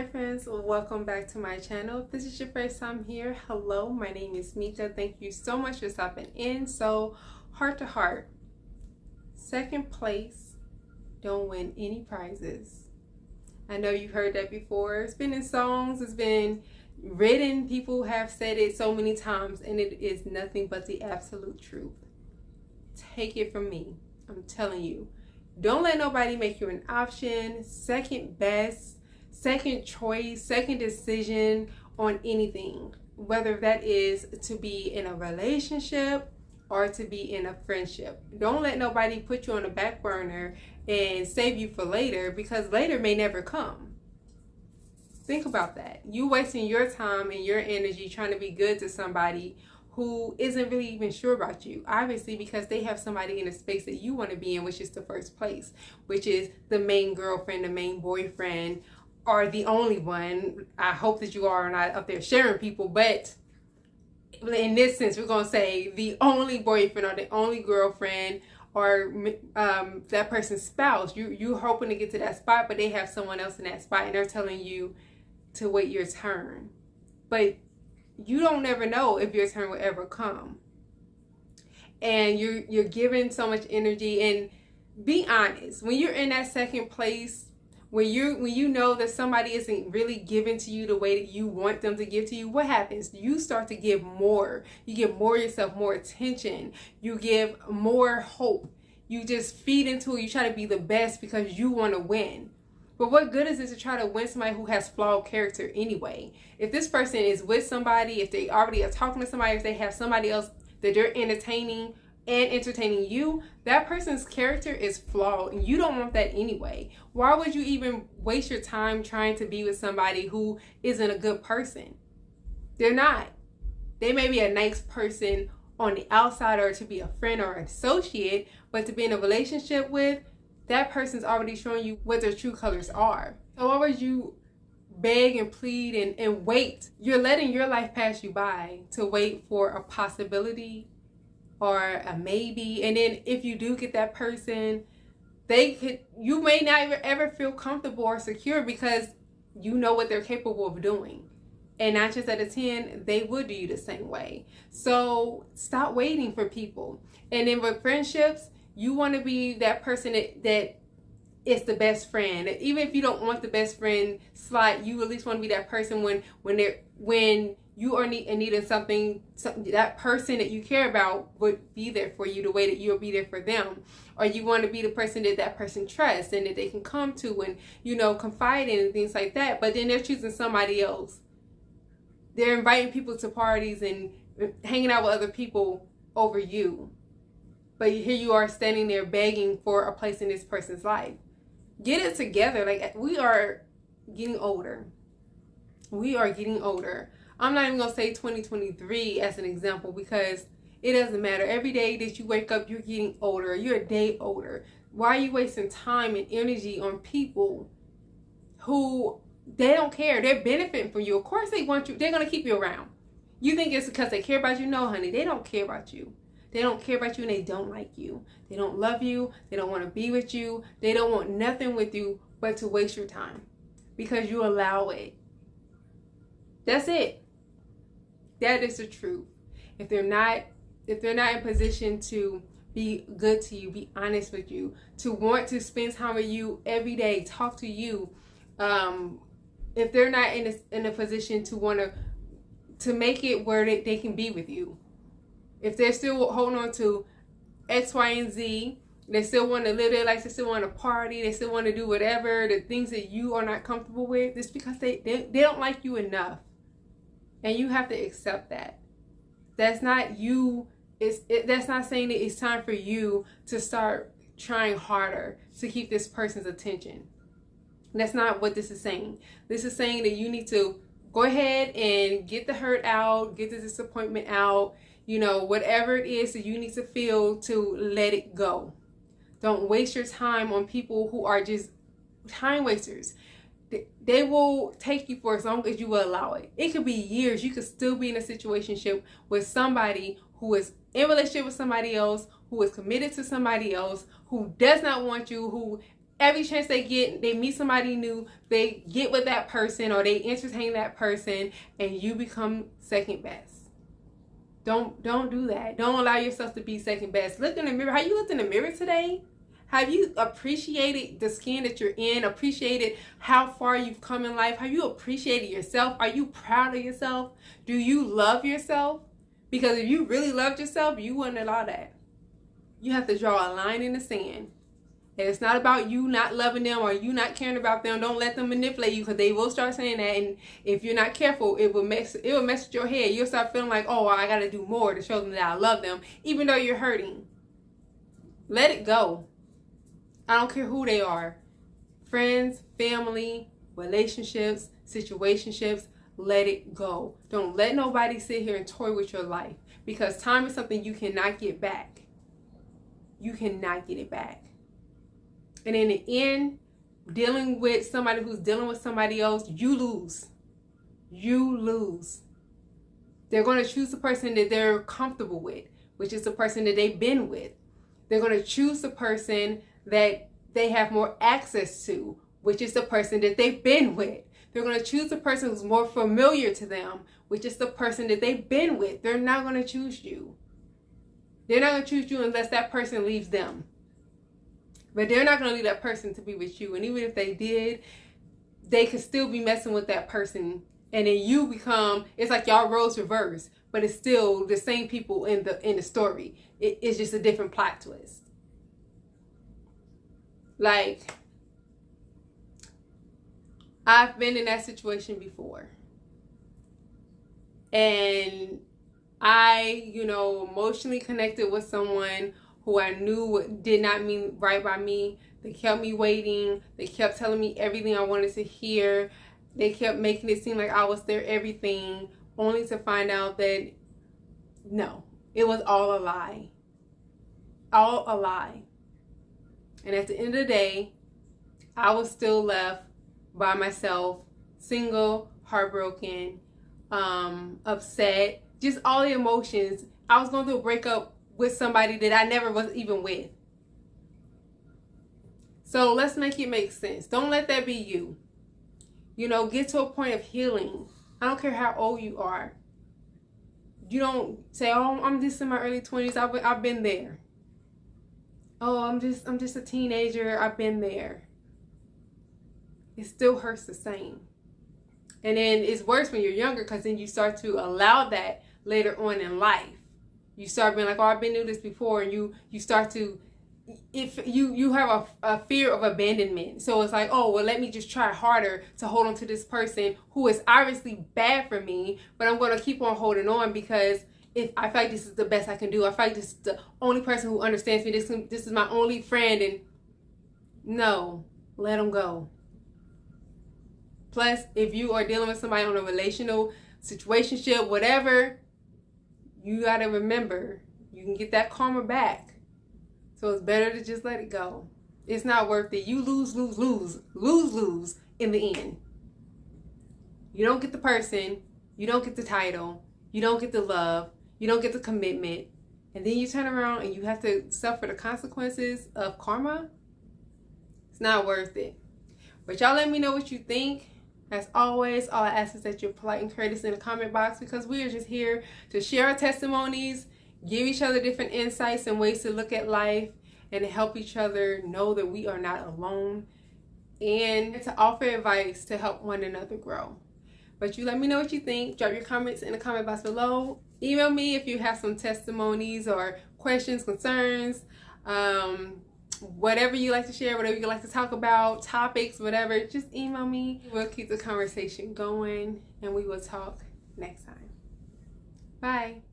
Hi friends, welcome back to my channel. If this is your first time here, hello, my name is Mika. Thank you so much for stopping in. So, heart to heart, second place don't win any prizes. I know you've heard that before. It's been in songs, it's been written, people have said it so many times, and it is nothing but the absolute truth. Take it from me, I'm telling you. Don't let nobody make you an option, second best, second choice, second decision on anything, whether that is to be in a relationship or to be in a friendship. Don't let nobody put you on the back burner and save you for later, because later may never come. Think about that. You wasting your time and your energy trying to be good to somebody who isn't really even sure about you, obviously, because they have somebody in a space that you want to be in, which is the first place, which is the main girlfriend, the main boyfriend, or the only one. I hope that you are not up there sharing people, but in this sense, we're going to say the only boyfriend or the only girlfriend, or that person's spouse. You're hoping to get to that spot, but they have someone else in that spot, and they're telling you to wait your turn. But you don't never know if your turn will ever come. And you're giving so much energy. And be honest, when you're in that second place, when you know that somebody isn't really giving to you the way that you want them to give to you, what happens? You start to give more. You give more yourself, more attention. You give more hope. You just feed into it. You try to be the best because you want to win. But what good is it to try to win somebody who has flawed character anyway? If this person is with somebody, if they already are talking to somebody, if they have somebody else that they're entertaining and entertaining you, that person's character is flawed, and you don't want that anyway. Why would you even waste your time trying to be with somebody who isn't a good person? They're not. They may be a nice person on the outside, or to be a friend or an associate, but to be in a relationship with, that person's already showing you what their true colors are. So why would you beg and plead and wait? You're letting your life pass you by to wait for a possibility or a maybe. And then if you do get that person, you may not ever feel comfortable or secure, because you know what they're capable of doing. And 9 times out of 10, they would do you the same way. So stop waiting for people. And then with friendships, you want to be that person that is the best friend. Even if you don't want the best friend slot, you at least want to be that person when you are needing something, that person that you care about would be there for you the way that you'll be there for them. Or you want to be the person that person trusts and that they can come to and, confide in and things like that. But then they're choosing somebody else. They're inviting people to parties and hanging out with other people over you. But here you are standing there begging for a place in this person's life. Get it together. Like, we are getting older. We are getting older. I'm not even going to say 2023 as an example, because it doesn't matter. Every day that you wake up, you're getting older. You're a day older. Why are you wasting time and energy on people who, they don't care? They're benefiting from you. Of course they want you. They're going to keep you around. You think it's because they care about you? No, honey. They don't care about you. They don't care about you, and they don't like you. They don't love you. They don't want to be with you. They don't want nothing with you but to waste your time, because you allow it. That's it. That is the truth. If they're not in position to be good to you, be honest with you, to want to spend time with you every day, talk to you, if they're not in a position to want to make it where they can be with you, if they're still holding on to X, Y, and Z, they still want to live their life, they still want to party, they still want to do whatever, the things that you are not comfortable with, it's because they don't like you enough. And you have to accept that. That's not you. That's not saying that it's time for you to start trying harder to keep this person's attention. That's not what this is saying. This is saying that you need to go ahead and get the hurt out, get the disappointment out, whatever it is that you need to feel, to let it go. Don't waste your time on people who are just time wasters. They will take you for as long as you will allow it. It could be years. You could still be in a situationship with somebody who is in a relationship with somebody else, who is committed to somebody else, who does not want you, who every chance they get, they meet somebody new, they get with that person or they entertain that person, and you become second best. Don't do that. Don't allow yourself to be second best. Look in the mirror. How you looked in the mirror today? Have you appreciated the skin that you're in? Appreciated how far you've come in life? Have you appreciated yourself? Are you proud of yourself? Do you love yourself? Because if you really loved yourself, you wouldn't allow that. You have to draw a line in the sand. And it's not about you not loving them or you not caring about them. Don't let them manipulate you, because they will start saying that. And if you're not careful, it will mess with your head. You'll start feeling like, oh, I got to do more to show them that I love them, even though you're hurting. Let it go. I don't care who they are. Friends, family, relationships, situationships. Let it go. Don't let nobody sit here and toy with your life, because time is something you cannot get back. You cannot get it back. And in the end, dealing with somebody who's dealing with somebody else, you lose. You lose. They're going to choose the person that they're comfortable with, which is the person that they've been with. They're going to choose the person that they have more access to, which is the person that they've been with. They're going to choose the person who's more familiar to them, which is the person that they've been with. They're not going to choose you. They're not going to choose you unless that person leaves them. But they're not going to leave that person to be with you. And even if they did, they could still be messing with that person. And then you become, it's like y'all roles reverse, but it's still the same people in the story. It's just a different plot twist. Like, I've been in that situation before. And I, emotionally connected with someone who I knew did not mean right by me. They kept me waiting. They kept telling me everything I wanted to hear. They kept making it seem like I was their everything, only to find out that no, it was all a lie. All a lie. And at the end of the day, I was still left by myself, single, heartbroken, upset, just all the emotions. I was going through a breakup with somebody that I never was even with. So let's make it make sense. Don't let that be you. Get to a point of healing. I don't care how old you are. You don't say, oh, I'm just in my early 20s. I've been there. Oh, I'm just a teenager. I've been there. It still hurts the same. And then it's worse when you're younger, because then you start to allow that later on in life. You start being like, oh, I've been through this before, and you start to, if you have a fear of abandonment. So it's like, oh, well, let me just try harder to hold on to this person who is obviously bad for me, but I'm going to keep on holding on because if I feel like this is the best I can do. I feel like this is the only person who understands me. This is my only friend. And no, let them go. Plus, if you are dealing with somebody on a relational situationship, whatever, you got to remember, you can get that karma back. So it's better to just let it go. It's not worth it. You lose in the end. You don't get the person. You don't get the title. You don't get the love. You don't get the commitment. And then you turn around and you have to suffer the consequences of karma. It's not worth it. But y'all let me know what you think. As always, all I ask is that you're polite and courteous in the comment box, because we are just here to share our testimonies, give each other different insights and ways to look at life, and to help each other know that we are not alone, and to offer advice to help one another grow. But you let me know what you think. Drop your comments in the comment box below. Email me if you have some testimonies or questions, concerns, whatever you like to share, whatever you like to talk about, topics, whatever, just email me. We'll keep the conversation going, and we will talk next time. Bye.